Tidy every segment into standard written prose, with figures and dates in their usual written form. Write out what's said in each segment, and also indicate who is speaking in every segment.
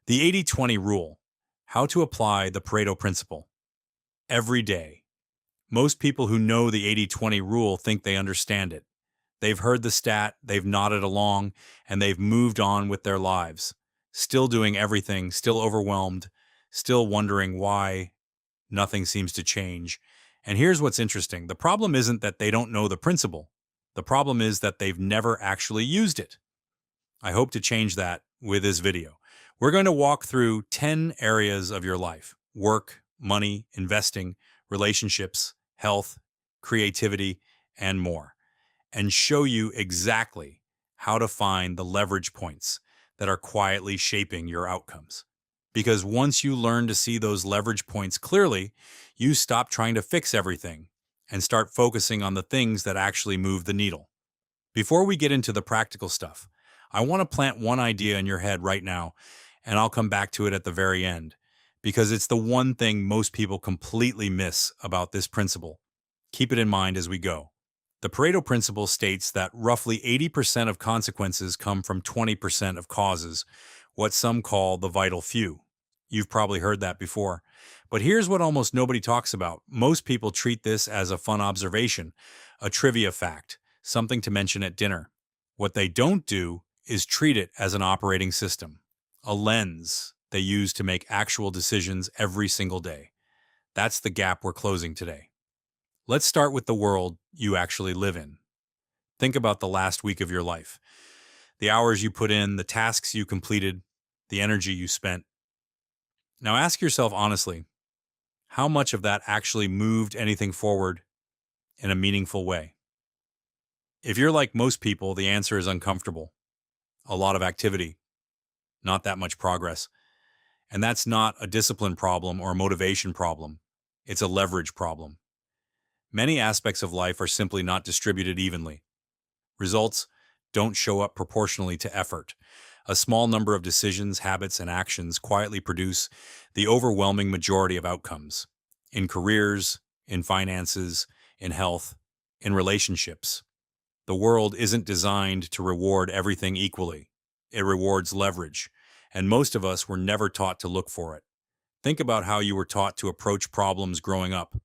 Speaker 1: The 80-20 rule. How to apply the Pareto Principle. Every day. Most people who know the 80-20 rule think they understand it. They've heard the stat, they've nodded along, and they've moved on with their lives. Still doing everything, still overwhelmed, still wondering why nothing seems to change. And here's what's interesting. The problem isn't that they don't know the principle. The problem is that they've never actually used it. I hope to change that with this video. We're going to walk through 10 areas of your life: work, money, investing, relationships, health, creativity, and more, and show you exactly how to find the leverage points that are quietly shaping your outcomes. Because once you learn to see those leverage points clearly, you stop trying to fix everything and start focusing on the things that actually move the needle. Before we get into the practical stuff, I want to plant one idea in your head right now, and I'll come back to it at the very end, because it's the one thing most people completely miss about this principle. Keep it in mind as we go. The Pareto Principle states that roughly 80% of consequences come from 20% of causes, what some call the vital few. You've probably heard that before. But here's what almost nobody talks about. Most people treat this as a fun observation, a trivia fact, something to mention at dinner. What they don't do is treat it as an operating system, a lens they use to make actual decisions every single day. That's the gap we're closing today. Let's start with the world you actually live in. Think about the last week of your life. The hours you put in, the tasks you completed, the energy you spent. Now ask yourself honestly, how much of that actually moved anything forward in a meaningful way? If you're like most people, the answer is uncomfortable. A lot of activity, not that much progress. And that's not a discipline problem or a motivation problem. It's a leverage problem. Many aspects of life are simply not distributed evenly. Results don't show up proportionally to effort. A small number of decisions, habits, and actions quietly produce the overwhelming majority of outcomes in careers, in finances, in health, in relationships. The world isn't designed to reward everything equally. It rewards leverage, and most of us were never taught to look for it. Think about how you were taught to approach problems growing up.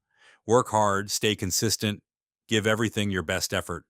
Speaker 1: Work hard, stay consistent, give everything your best effort.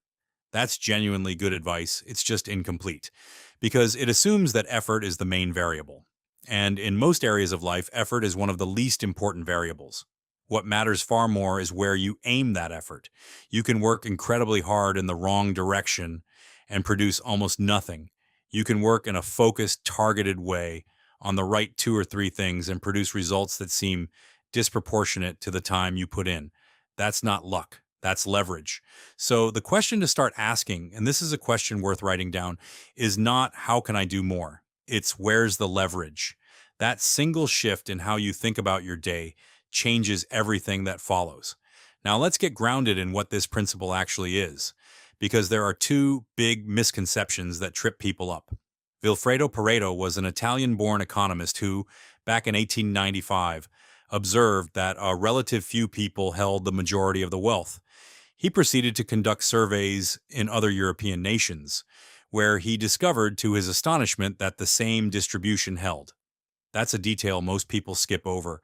Speaker 1: That's genuinely good advice. It's just incomplete, because it assumes that effort is the main variable. And in most areas of life, effort is one of the least important variables. What matters far more is where you aim that effort. You can work incredibly hard in the wrong direction and produce almost nothing. You can work in a focused, targeted way on the right 2 or 3 things and produce results that seem disproportionate to the time you put in. That's not luck. That's leverage. So the question to start asking, and this is a question worth writing down, is not how can I do more? It's where's the leverage? That single shift in how you think about your day changes everything that follows. Now let's get grounded in what this principle actually is, because there are 2 big misconceptions that trip people up. Vilfredo Pareto was an Italian-born economist who, back in 1895, observed that a relative few people held the majority of the wealth. He proceeded to conduct surveys in other European nations, where he discovered, to his astonishment, that the same distribution held. That's a detail most people skip over,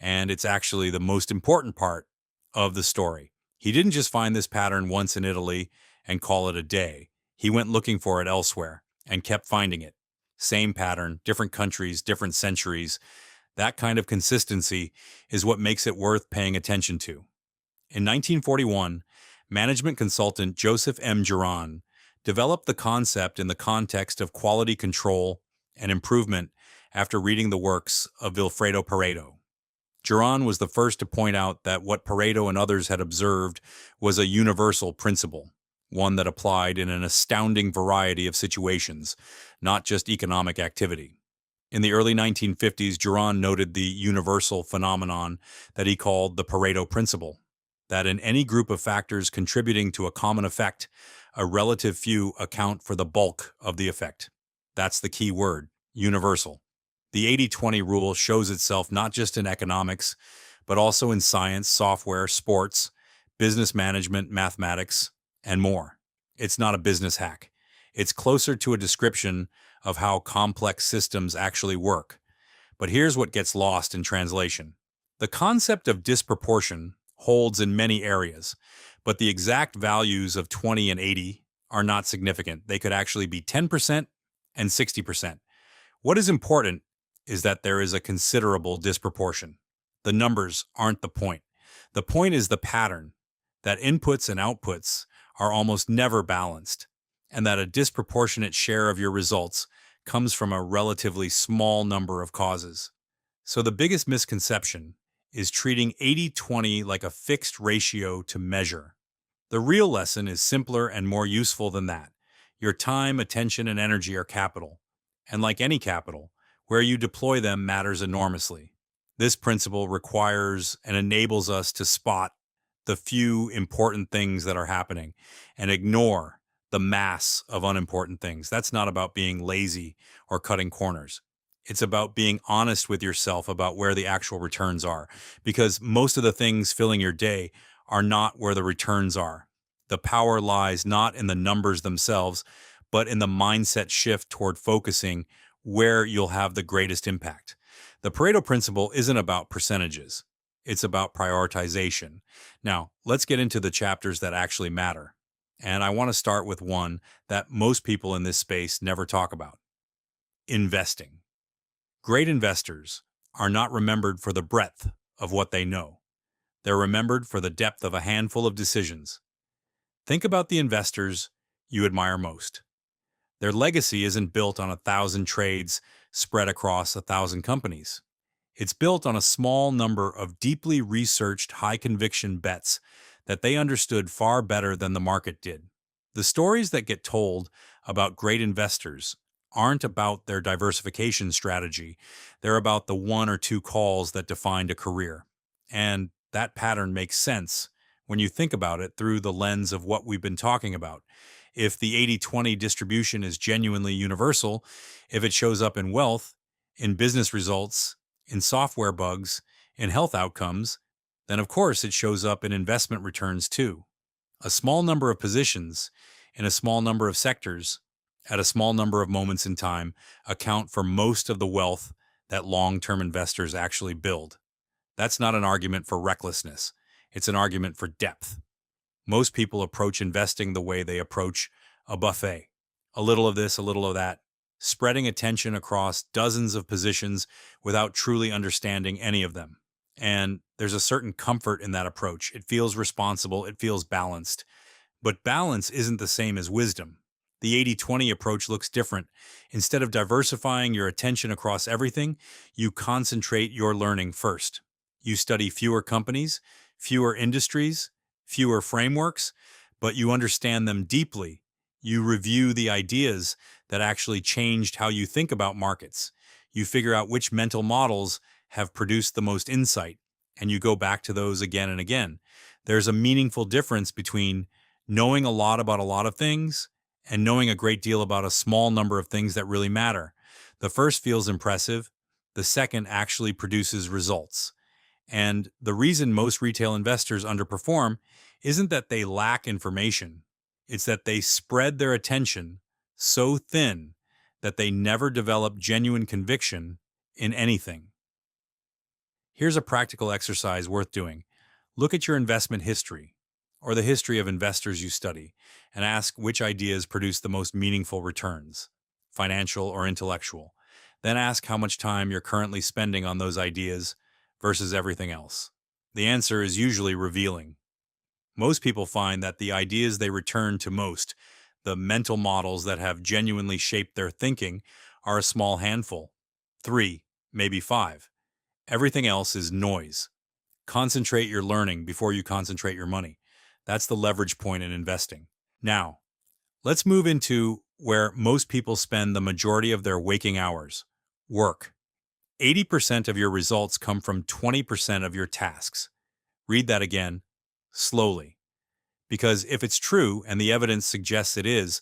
Speaker 1: and it's actually the most important part of the story. He didn't just find this pattern once in Italy and call it a day. He went looking for it elsewhere and kept finding it. Same pattern, different countries, different centuries. That kind of consistency is what makes it worth paying attention to. In 1941, management consultant Joseph M. Juran developed the concept in the context of quality control and improvement after reading the works of Vilfredo Pareto. Juran was the first to point out that what Pareto and others had observed was a universal principle, one that applied in an astounding variety of situations, not just economic activity. In the early 1950s, Juran noted the universal phenomenon that he called the Pareto Principle, that in any group of factors contributing to a common effect, a relative few account for the bulk of the effect. That's the key word, universal. The 80-20 rule shows itself not just in economics, but also in science, software, sports, business management, mathematics, and more. It's not a business hack. It's closer to a description of how complex systems actually work. But here's what gets lost in translation. The concept of disproportion holds in many areas, but the exact values of 20 and 80 are not significant. They could actually be 10% and 60%. What is important is that there is a considerable disproportion. The numbers aren't the point. The point is the pattern, that inputs and outputs are almost never balanced, and that a disproportionate share of your results comes from a relatively small number of causes. So the biggest misconception is treating 80-20 like a fixed ratio to measure. The real lesson is simpler and more useful than that. Your time, attention, and energy are capital. And like any capital, where you deploy them matters enormously. This principle requires and enables us to spot the few important things that are happening and ignore the mass of unimportant things. That's not about being lazy or cutting corners. It's about being honest with yourself about where the actual returns are, because most of the things filling your day are not where the returns are. The power lies not in the numbers themselves, but in the mindset shift toward focusing where you'll have the greatest impact. The Pareto Principle isn't about percentages. It's about prioritization. Now, let's get into the chapters that actually matter. And I want to start with one that most people in this space never talk about: investing. Great investors are not remembered for the breadth of what they know. They're remembered for the depth of a handful of decisions. Think about the investors you admire most. Their legacy isn't built on 1,000 trades spread across 1,000 companies. It's built on a small number of deeply researched, high-conviction bets that they understood far better than the market did. The stories that get told about great investors aren't about their diversification strategy. They're about the one or two calls that defined a career. And that pattern makes sense when you think about it through the lens of what we've been talking about. If the 80-20 distribution is genuinely universal, if it shows up in wealth, in business results, in software bugs, in health outcomes, then of course it shows up in investment returns too. A small number of positions in a small number of sectors at a small number of moments in time account for most of the wealth that long-term investors actually build. That's not an argument for recklessness. It's an argument for depth. Most people approach investing the way they approach a buffet. A little of this, a little of that, spreading attention across dozens of positions without truly understanding any of them. And there's a certain comfort in that approach. It feels responsible, it feels balanced. But balance isn't the same as wisdom. The 80-20 approach looks different. Instead of diversifying your attention across everything, you concentrate your learning first. You study fewer companies, fewer industries, fewer frameworks, but you understand them deeply. You review the ideas that actually changed how you think about markets. You figure out which mental models have produced the most insight, and you go back to those again and again. There's a meaningful difference between knowing a lot about a lot of things and knowing a great deal about a small number of things that really matter. The first feels impressive. The second actually produces results. And the reason most retail investors underperform isn't that they lack information. It's that they spread their attention so thin that they never develop genuine conviction in anything. Here's a practical exercise worth doing. Look at your investment history, or the history of investors you study, and ask which ideas produce the most meaningful returns, financial or intellectual. Then ask how much time you're currently spending on those ideas versus everything else. The answer is usually revealing. Most people find that the ideas they return to most, the mental models that have genuinely shaped their thinking, are a small handful. 3, maybe 5. Everything else is noise. Concentrate your learning before you concentrate your money. That's the leverage point in investing. Now, let's move into where most people spend the majority of their waking hours: work. 80% of your results come from 20% of your tasks. Read that again, slowly. Because if it's true, and the evidence suggests it is,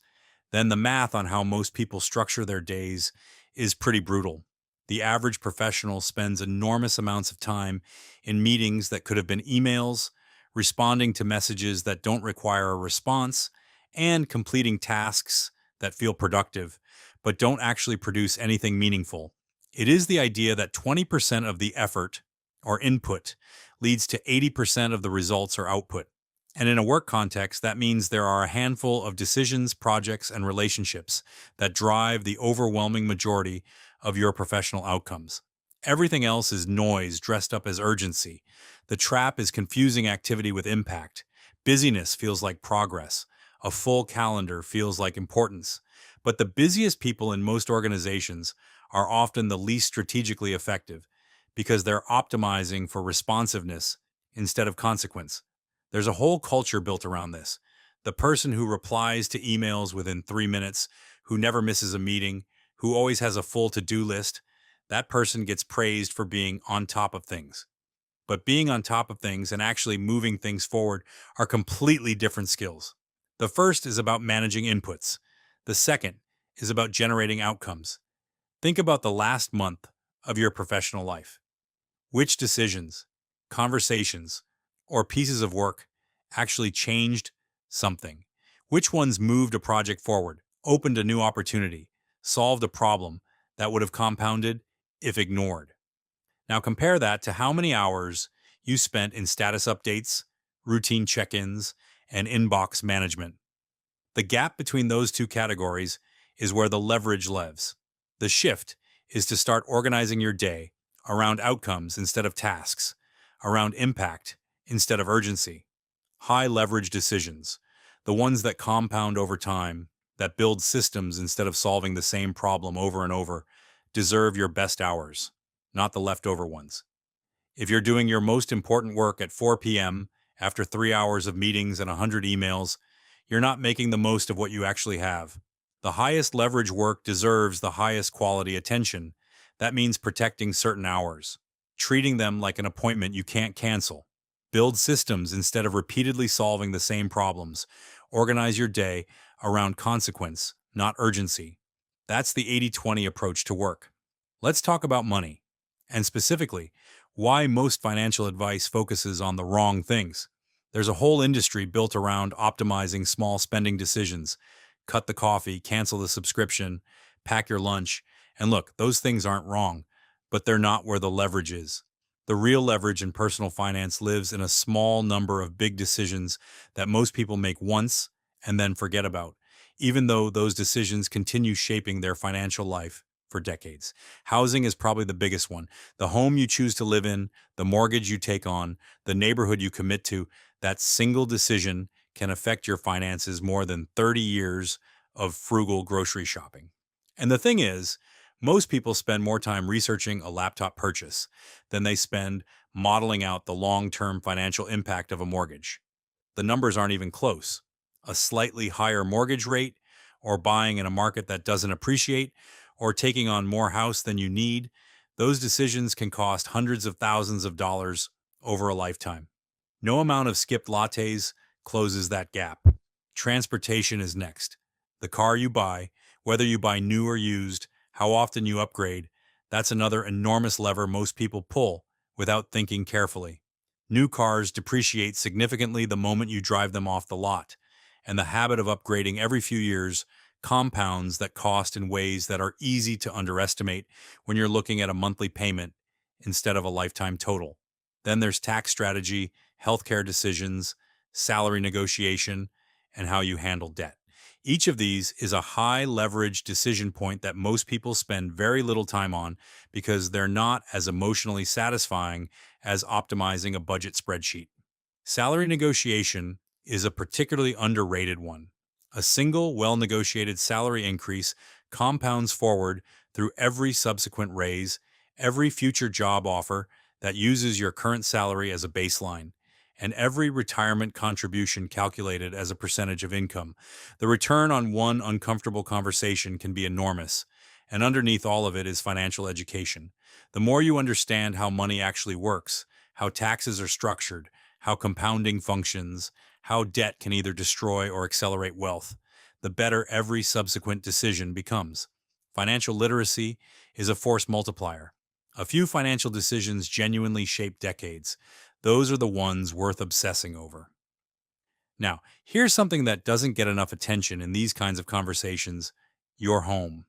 Speaker 1: then the math on how most people structure their days is pretty brutal. The average professional spends enormous amounts of time in meetings that could have been emails, responding to messages that don't require a response, and completing tasks that feel productive, but don't actually produce anything meaningful. It is the idea that 20% of the effort or input leads to 80% of the results or output. And in a work context, that means there are a handful of decisions, projects, and relationships that drive the overwhelming majority of your professional outcomes. Everything else is noise dressed up as urgency. The trap is confusing activity with impact. Busyness feels like progress. A full calendar feels like importance. But the busiest people in most organizations are often the least strategically effective because they're optimizing for responsiveness instead of consequence. There's a whole culture built around this. The person who replies to emails within 3 minutes, who never misses a meeting, who always has a full to do list, that person gets praised for being on top of things. But being on top of things and actually moving things forward are completely different skills. The first is about managing inputs. The second is about generating outcomes. Think about the last month of your professional life. Which decisions, conversations, or pieces of work actually changed something? Which ones moved a project forward, opened a new opportunity, solved a problem that would have compounded if ignored? Now compare that to how many hours you spent in status updates, routine check-ins, and inbox management. The gap between those two categories is where the leverage lives. The shift is to start organizing your day around outcomes instead of tasks, around impact instead of urgency. High leverage decisions, the ones that compound over time, that build systems instead of solving the same problem over and over, deserve your best hours, not the leftover ones. If you're doing your most important work at 4 p.m. after 3 hours of meetings and 100 emails, you're not making the most of what you actually have. The highest leverage work deserves the highest quality attention. That means protecting certain hours, treating them like an appointment you can't cancel. Build systems instead of repeatedly solving the same problems. Organize your day around consequence, not urgency. That's the 80-20 approach to work. Let's talk about money, and specifically, why most financial advice focuses on the wrong things. There's a whole industry built around optimizing small spending decisions. Cut the coffee, cancel the subscription, pack your lunch. And look, those things aren't wrong, but they're not where the leverage is. The real leverage in personal finance lives in a small number of big decisions that most people make once and then forget about, even though those decisions continue shaping their financial life for decades. Housing is probably the biggest one. The home you choose to live in, the mortgage you take on, the neighborhood you commit to, that single decision can affect your finances more than 30 years of frugal grocery shopping. And the thing is, most people spend more time researching a laptop purchase than they spend modeling out the long-term financial impact of a mortgage. The numbers aren't even close. A slightly higher mortgage rate, or buying in a market that doesn't appreciate, or taking on more house than you need, those decisions can cost hundreds of thousands of dollars over a lifetime. No amount of skipped lattes closes that gap. Transportation is next. The car you buy, whether you buy new or used, how often you upgrade, that's another enormous lever most people pull without thinking carefully. New cars depreciate significantly the moment you drive them off the lot, and the habit of upgrading every few years compounds that cost in ways that are easy to underestimate when you're looking at a monthly payment instead of a lifetime total. Then there's tax strategy, healthcare decisions, salary negotiation, and how you handle debt. Each of these is a high leverage decision point that most people spend very little time on because they're not as emotionally satisfying as optimizing a budget spreadsheet. Salary negotiation is a particularly underrated one. A single, well-negotiated salary increase compounds forward through every subsequent raise, every future job offer that uses your current salary as a baseline, and every retirement contribution calculated as a percentage of income. The return on one uncomfortable conversation can be enormous, and underneath all of it is financial education. The more you understand how money actually works, how taxes are structured, how compounding functions, how debt can either destroy or accelerate wealth, the better every subsequent decision becomes. Financial literacy is a force multiplier. A few financial decisions genuinely shape decades. Those are the ones worth obsessing over. Now, here's something that doesn't get enough attention in these kinds of conversations: your home.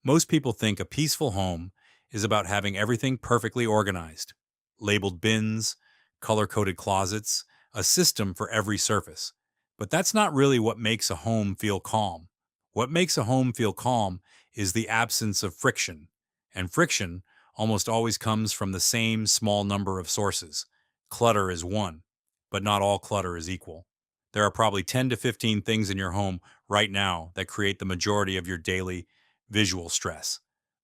Speaker 1: Most people think a peaceful home is about having everything perfectly organized, labeled bins, color coded closets, a system for every surface. But that's not really what makes a home feel calm. What makes a home feel calm is the absence of friction. And friction almost always comes from the same small number of sources. Clutter is one, but not all clutter is equal. There are probably 10 to 15 things in your home right now that create the majority of your daily visual stress.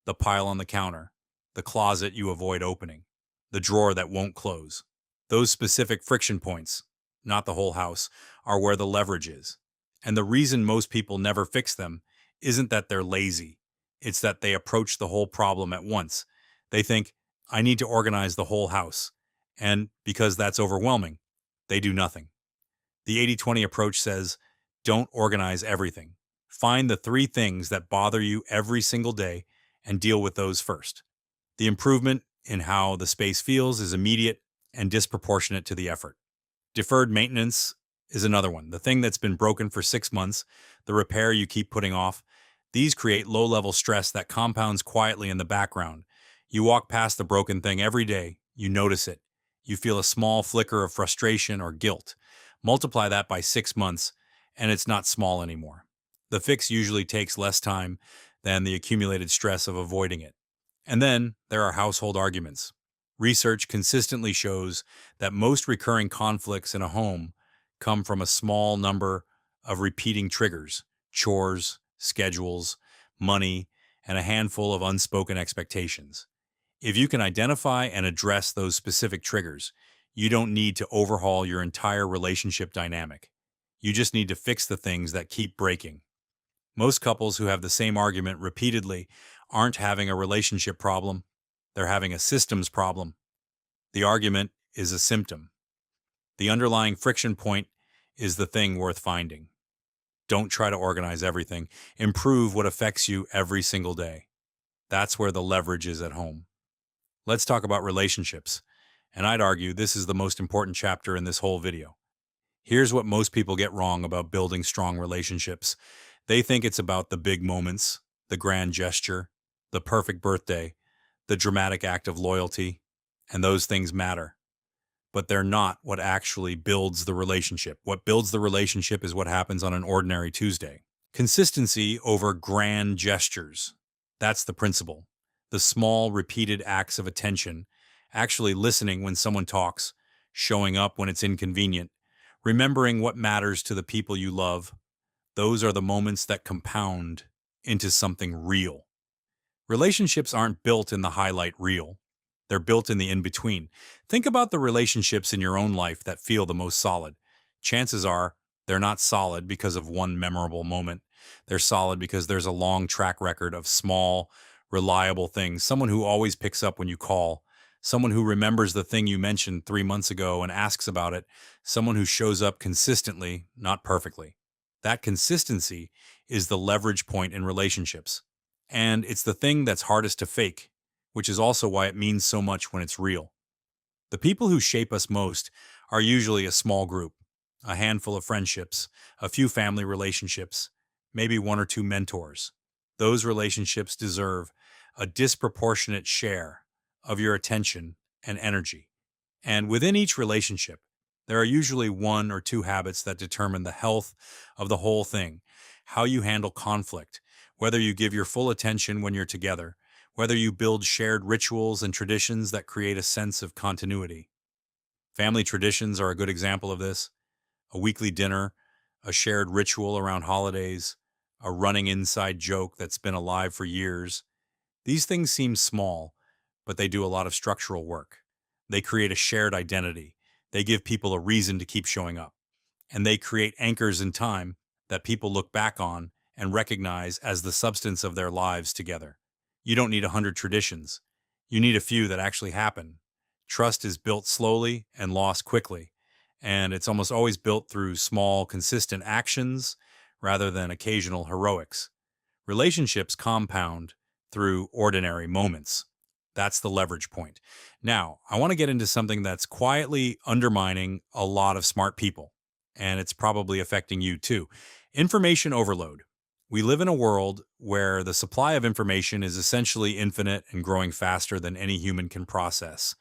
Speaker 1: The pile on the counter, the closet you avoid opening, the drawer that won't close. Those specific friction points, not the whole house, are where the leverage is. And the reason most people never fix them isn't that they're lazy. It's that they approach the whole problem at once. They think, I need to organize the whole house. And because that's overwhelming, they do nothing. The 80/20 approach says, don't organize everything. Find the three things that bother you every single day and deal with those first. The improvement in how the space feels is immediate and disproportionate to the effort. Deferred maintenance is another one. The thing that's been broken for 6 months, the repair you keep putting off, these create low level stress that compounds quietly in the background. You walk past the broken thing every day, you notice it. You feel a small flicker of frustration or guilt. Multiply that by 6 months, and it's not small anymore. The fix usually takes less time than the accumulated stress of avoiding it. And then there are household arguments. Research consistently shows that most recurring conflicts in a home come from a small number of repeating triggers: chores, schedules, money, and a handful of unspoken expectations. If you can identify and address those specific triggers, you don't need to overhaul your entire relationship dynamic. You just need to fix the things that keep breaking. Most couples who have the same argument repeatedly aren't having a relationship problem, they're having a systems problem. The argument is a symptom. The underlying friction point is the thing worth finding. Don't try to organize everything. Improve what affects you every single day. That's where the leverage is at home. Let's talk about relationships. And I'd argue this is the most important chapter in this whole video. Here's what most people get wrong about building strong relationships. They think it's about the big moments, the grand gesture, the perfect birthday, the dramatic act of loyalty, and those things matter. But they're not what actually builds the relationship. What builds the relationship is what happens on an ordinary Tuesday. Consistency over grand gestures. That's the principle. The small, repeated acts of attention, actually listening when someone talks, showing up when it's inconvenient, remembering what matters to the people you love. Those are the moments that compound into something real. Relationships aren't built in the highlight reel. They're built in the in-between. Think about the relationships in your own life that feel the most solid. Chances are they're not solid because of one memorable moment. They're solid because there's a long track record of small, reliable things. Someone who always picks up when you call. Someone who remembers the thing you mentioned 3 months ago and asks about it. Someone who shows up consistently, not perfectly. That consistency is the leverage point in relationships. And it's the thing that's hardest to fake, which is also why it means so much when it's real. The people who shape us most are usually a small group, a handful of friendships, a few family relationships, maybe one or two mentors. Those relationships deserve a disproportionate share of your attention and energy. And within each relationship, there are usually one or two habits that determine the health of the whole thing: how you handle conflict, whether you give your full attention when you're together, whether you build shared rituals and traditions that create a sense of continuity. Family traditions are a good example of this. A weekly dinner, a shared ritual around holidays, a running inside joke that's been alive for years. These things seem small, but they do a lot of structural work. They create a shared identity. They give people a reason to keep showing up. And they create anchors in time that people look back on and recognize as the substance of their lives together. You don't need 100 traditions. You need a few that actually happen. Trust is built slowly and lost quickly, and it's almost always built through small, consistent actions rather than occasional heroics. Relationships compound through ordinary moments. That's the leverage point. Now, I want to get into something that's quietly undermining a lot of smart people, and it's probably affecting you too. Information overload. We live in a world where the supply of information is essentially infinite and growing faster than any human can process.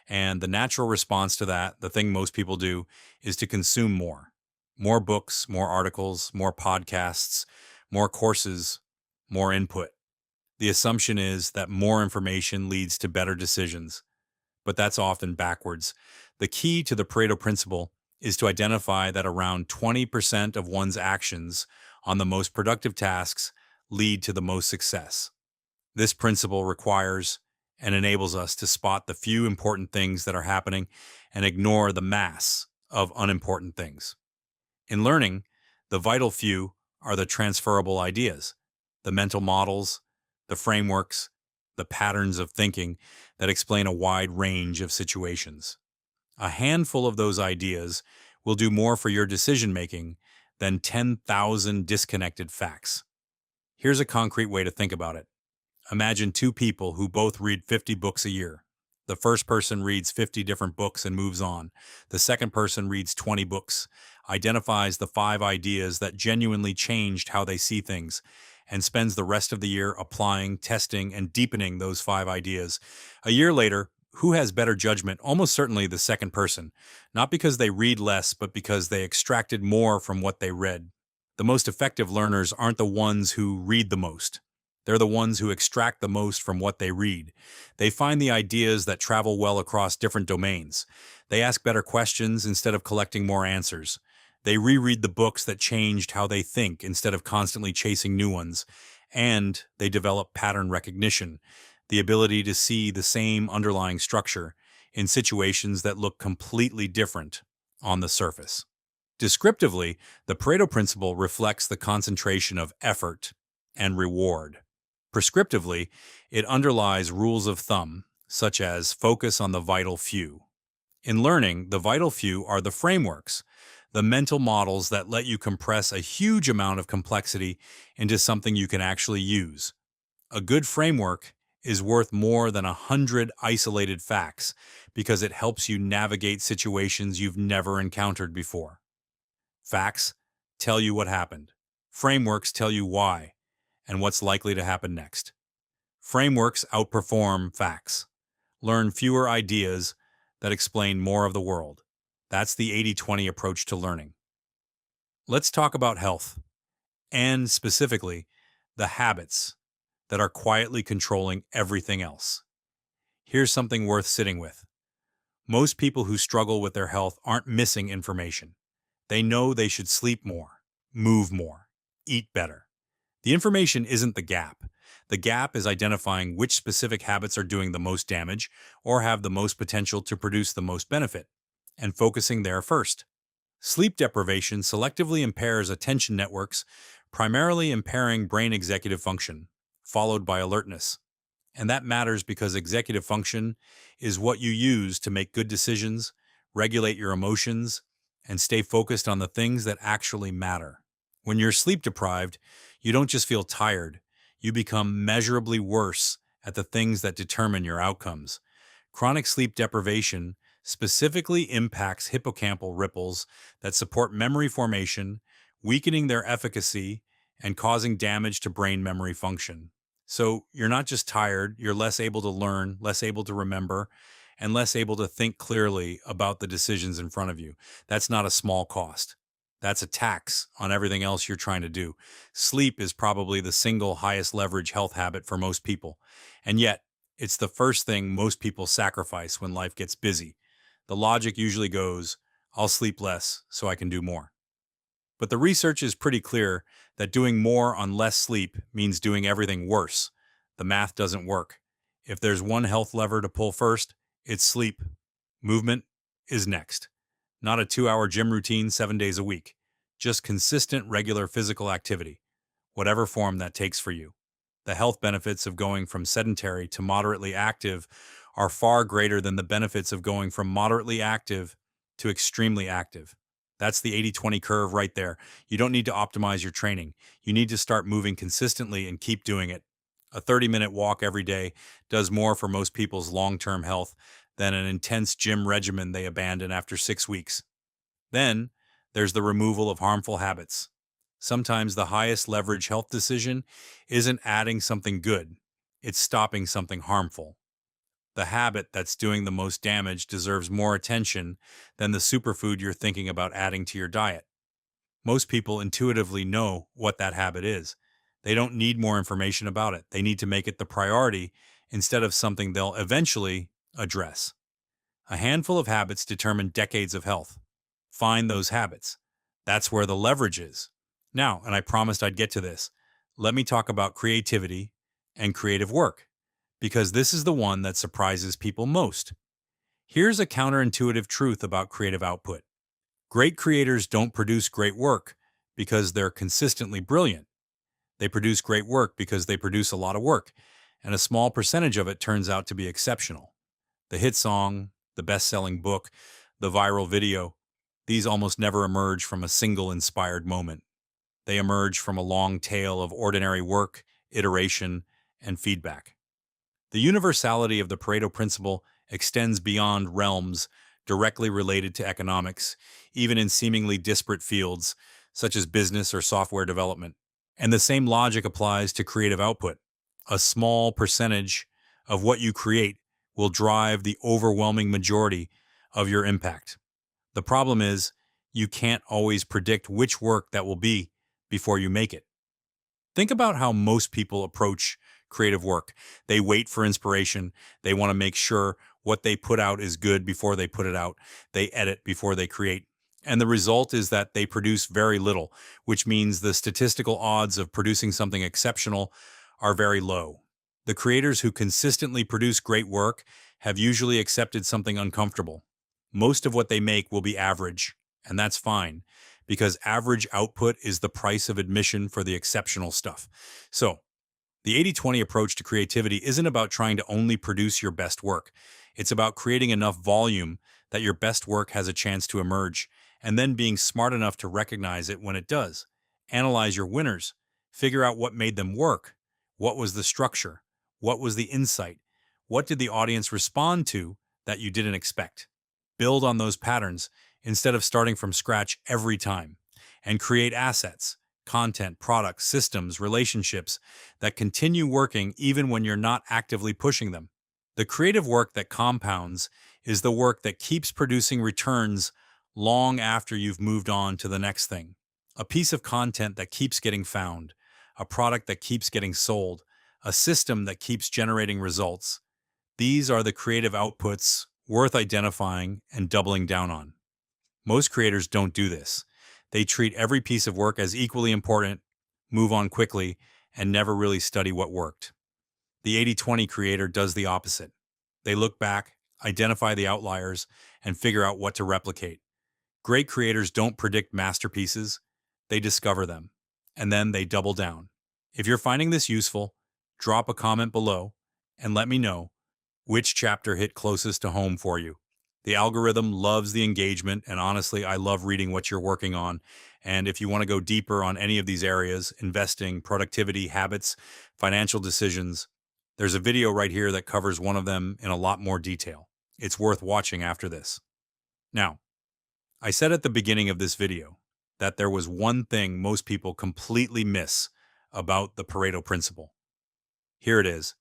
Speaker 1: And the natural response to that, the thing most people do, is to consume more. More books, more articles, more podcasts, more courses, more input. The assumption is that more information leads to better decisions, but that's often backwards. The key to the Pareto Principle is to identify that around 20% of one's actions on the most productive tasks lead to the most success. This principle requires and enables us to spot the few important things that are happening and ignore the mass of unimportant things. In learning, the vital few are the transferable ideas, the mental models, the frameworks, the patterns of thinking that explain a wide range of situations. A handful of those ideas will do more for your decision making than 10,000 disconnected facts. Here's a concrete way to think about it. Imagine two people who both read 50 books a year. The first person reads 50 different books and moves on. The second person reads 20 books, identifies the 5 ideas that genuinely changed how they see things, and spends the rest of the year applying, testing, and deepening those 5 ideas. A year later, who has better judgment? Almost certainly the second person. Not because they read less, but because they extracted more from what they read. The most effective learners aren't the ones who read the most. They're the ones who extract the most from what they read. They find the ideas that travel well across different domains. They ask better questions instead of collecting more answers. They reread the books that changed how they think instead of constantly chasing new ones. And they develop pattern recognition, the ability to see the same underlying structure in situations that look completely different on the surface. Descriptively, the Pareto Principle reflects the concentration of effort and reward. Prescriptively, it underlies rules of thumb, such as focus on the vital few. In learning, the vital few are the frameworks, the mental models that let you compress a huge amount of complexity into something you can actually use. A good framework is worth more than 100 isolated facts because it helps you navigate situations you've never encountered before. Facts tell you what happened. Frameworks tell you why and what's likely to happen next. Frameworks outperform facts. Learn fewer ideas that explain more of the world. That's the 80-20 approach to learning. Let's talk about health, and specifically, the habits that are quietly controlling everything else. Here's something worth sitting with. Most people who struggle with their health aren't missing information. They know they should sleep more, move more, eat better. The information isn't the gap. The gap is identifying which specific habits are doing the most damage or have the most potential to produce the most benefit, and focusing there first. Sleep deprivation selectively impairs attention networks, primarily impairing brain executive function, followed by alertness. And that matters because executive function is what you use to make good decisions, regulate your emotions, and stay focused on the things that actually matter. When you're sleep deprived, you don't just feel tired, you become measurably worse at the things that determine your outcomes. Chronic sleep deprivation specifically impacts hippocampal ripples that support memory formation, weakening their efficacy and causing damage to brain memory function. So you're not just tired, you're less able to learn, less able to remember, and less able to think clearly about the decisions in front of you. That's not a small cost. That's a tax on everything else you're trying to do. Sleep is probably the single highest leverage health habit for most people. And yet, it's the first thing most people sacrifice when life gets busy. The logic usually goes, I'll sleep less so I can do more. But the research is pretty clear that doing more on less sleep means doing everything worse. The math doesn't work. If there's one health lever to pull first, it's sleep. Movement is next. Not a 2-hour gym routine 7 days a week. Just consistent, regular physical activity, whatever form that takes for you. The health benefits of going from sedentary to moderately active are far greater than the benefits of going from moderately active to extremely active. That's the 80-20 curve right there. You don't need to optimize your training. You need to start moving consistently and keep doing it. A 30-minute walk every day does more for most people's long-term health than an intense gym regimen they abandon after 6 weeks. Then, there's the removal of harmful habits. Sometimes the highest leverage health decision isn't adding something good, it's stopping something harmful. The habit that's doing the most damage deserves more attention than the superfood you're thinking about adding to your diet. Most people intuitively know what that habit is. They don't need more information about it. They need to make it the priority instead of something they'll eventually address. A handful of habits determine decades of health. Find those habits. That's where the leverage is. Now, and I promised I'd get to this, let me talk about creativity and creative work, because this is the one that surprises people most. Here's a counterintuitive truth about creative output. Great creators don't produce great work because they're consistently brilliant. They produce great work because they produce a lot of work, and a small percentage of it turns out to be exceptional. The hit song, the best-selling book, the viral video, these almost never emerge from a single inspired moment. They emerge from a long tail of ordinary work, iteration, and feedback. The universality of the Pareto Principle extends beyond realms directly related to economics, even in seemingly disparate fields, such as business or software development. And the same logic applies to creative output. A small percentage of what you create will drive the overwhelming majority of your impact. The problem is, you can't always predict which work that will be before you make it. Think about how most people approach creative work. They wait for inspiration. They want to make sure what they put out is good before they put it out. They edit before they create. And the result is that they produce very little, which means the statistical odds of producing something exceptional are very low. The creators who consistently produce great work have usually accepted something uncomfortable. Most of what they make will be average, and that's fine, because average output is the price of admission for the exceptional stuff. So, the 80-20 approach to creativity isn't about trying to only produce your best work. It's about creating enough volume that your best work has a chance to emerge, and then being smart enough to recognize it when it does. Analyze your winners. Figure out what made them work. What was the structure? What was the insight? What did the audience respond to that you didn't expect? Build on those patterns instead of starting from scratch every time, and create assets, content, products, systems, relationships that continue working even when you're not actively pushing them. The creative work that compounds is the work that keeps producing returns long after you've moved on to the next thing. A piece of content that keeps getting found, a product that keeps getting sold, a system that keeps generating results. These are the creative outputs worth identifying and doubling down on. Most creators don't do this. They treat every piece of work as equally important, move on quickly, and never really study what worked. The 80-20 creator does the opposite. They look back, identify the outliers, and figure out what to replicate. Great creators don't predict masterpieces, they discover them, and then they double down. If you're finding this useful, drop a comment below and let me know which chapter hit closest to home for you. The algorithm loves the engagement, and honestly, I love reading what you're working on. And if you want to go deeper on any of these areas, investing, productivity, habits, financial decisions, there's a video right here that covers one of them in a lot more detail. It's worth watching after this. Now, I said at the beginning of this video that there was one thing most people completely miss about the Pareto Principle. Here it is.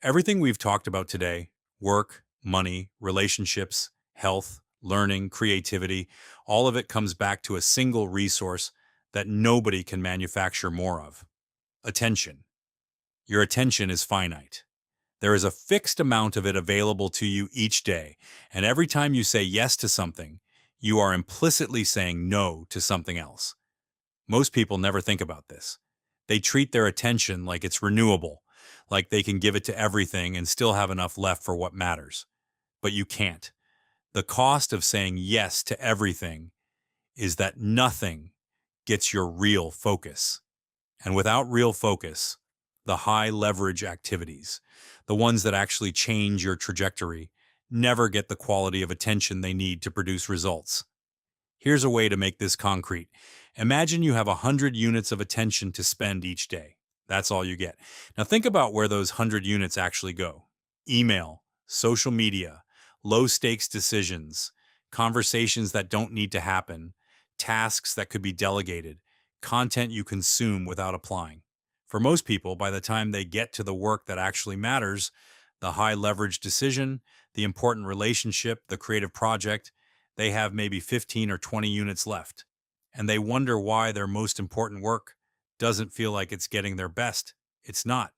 Speaker 1: Everything we've talked about today, work, money, relationships, health, learning, creativity, all of it comes back to a single resource that nobody can manufacture more of: attention. Your attention is finite. There is a fixed amount of it available to you each day, and every time you say yes to something, you are implicitly saying no to something else. Most people never think about this. They treat their attention like it's renewable, like they can give it to everything and still have enough left for what matters. But you can't. The cost of saying yes to everything is that nothing gets your real focus. And without real focus, the high leverage activities, the ones that actually change your trajectory, never get the quality of attention they need to produce results. Here's a way to make this concrete. Imagine you have 100 units of attention to spend each day. That's all you get. Now think about where those 100 units actually go. Email, social media, low-stakes decisions, conversations that don't need to happen, tasks that could be delegated, content you consume without applying. For most people, by the time they get to the work that actually matters, the high leverage decision, the important relationship, the creative project, they have maybe 15 or 20 units left. And they wonder why their most important work doesn't feel like it's getting their best. It's not.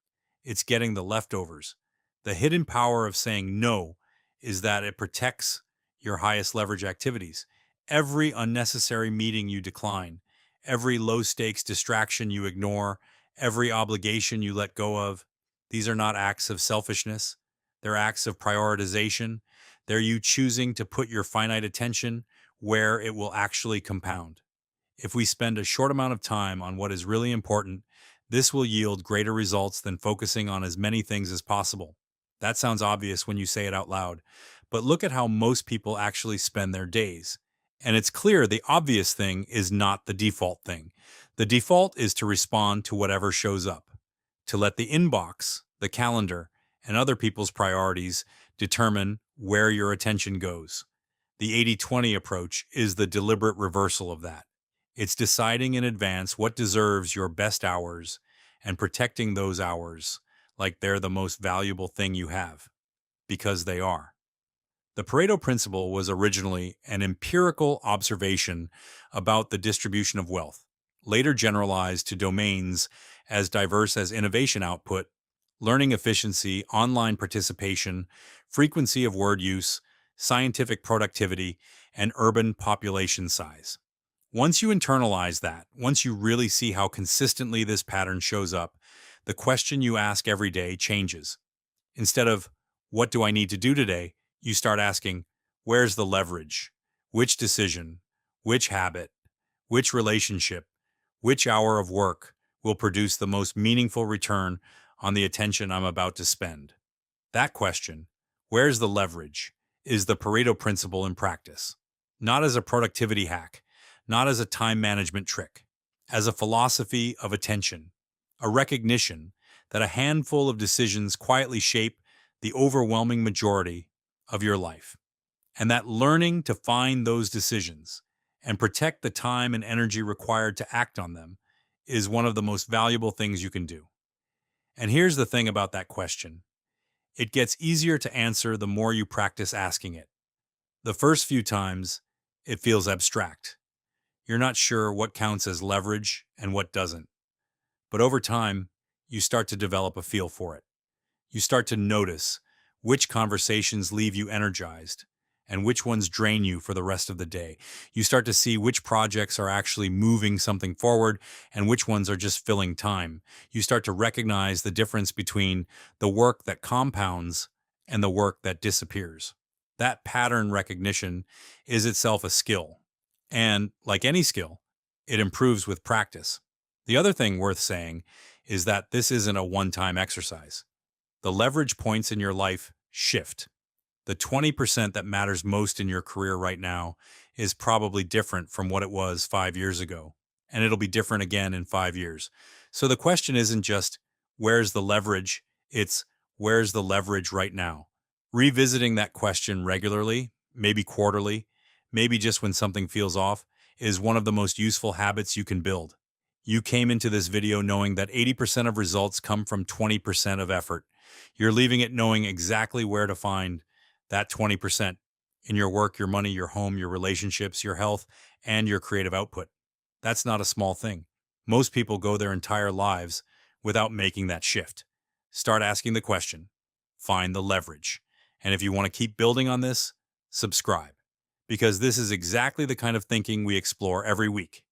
Speaker 1: It's getting the leftovers. The hidden power of saying no is that it protects your highest leverage activities. Every unnecessary meeting you decline, every low stakes distraction you ignore, every obligation you let go of, these are not acts of selfishness. They're acts of prioritization. They're you choosing to put your finite attention where it will actually compound. If we spend a short amount of time on what is really important, this will yield greater results than focusing on as many things as possible. That sounds obvious when you say it out loud, but look at how most people actually spend their days. And it's clear the obvious thing is not the default thing. The default is to respond to whatever shows up, to let the inbox, the calendar, and other people's priorities determine where your attention goes. The 80-20 approach is the deliberate reversal of that. It's deciding in advance what deserves your best hours and protecting those hours like they're the most valuable thing you have, because they are. The Pareto Principle was originally an empirical observation about the distribution of wealth, later generalized to domains as diverse as innovation output, learning efficiency, online participation, frequency of word use, scientific productivity, and urban population size. Once you internalize that, once you really see how consistently this pattern shows up, the question you ask every day changes. Instead of, what do I need to do today? You start asking, where's the leverage? Which decision? Which habit? Which relationship? Which hour of work will produce the most meaningful return on the attention I'm about to spend? That question, where's the leverage, is the Pareto Principle in practice. Not as a productivity hack, not as a time management trick, as a philosophy of attention, a recognition that a handful of decisions quietly shape the overwhelming majority of your life, and that learning to find those decisions and protect the time and energy required to act on them is one of the most valuable things you can do. And here's the thing about that question. It gets easier to answer the more you practice asking it. The first few times, it feels abstract. You're not sure what counts as leverage and what doesn't. But over time, you start to develop a feel for it. You start to notice which conversations leave you energized and which ones drain you for the rest of the day. You start to see which projects are actually moving something forward and which ones are just filling time. You start to recognize the difference between the work that compounds and the work that disappears. That pattern recognition is itself a skill. And like any skill, it improves with practice. The other thing worth saying is that this isn't a one-time exercise. The leverage points in your life shift. The 20% that matters most in your career right now is probably different from what it was 5 years ago, and it'll be different again in 5 years. So the question isn't just, where's the leverage? It's, where's the leverage right now? Revisiting that question regularly, maybe quarterly, maybe just when something feels off, is one of the most useful habits you can build. You came into this video knowing that 80% of results come from 20% of effort. You're leaving it knowing exactly where to find that 20% in your work, your money, your home, your relationships, your health, and your creative output. That's not a small thing. Most people go their entire lives without making that shift. Start asking the question. Find the leverage. And if you want to keep building on this, subscribe, because this is exactly the kind of thinking we explore every week.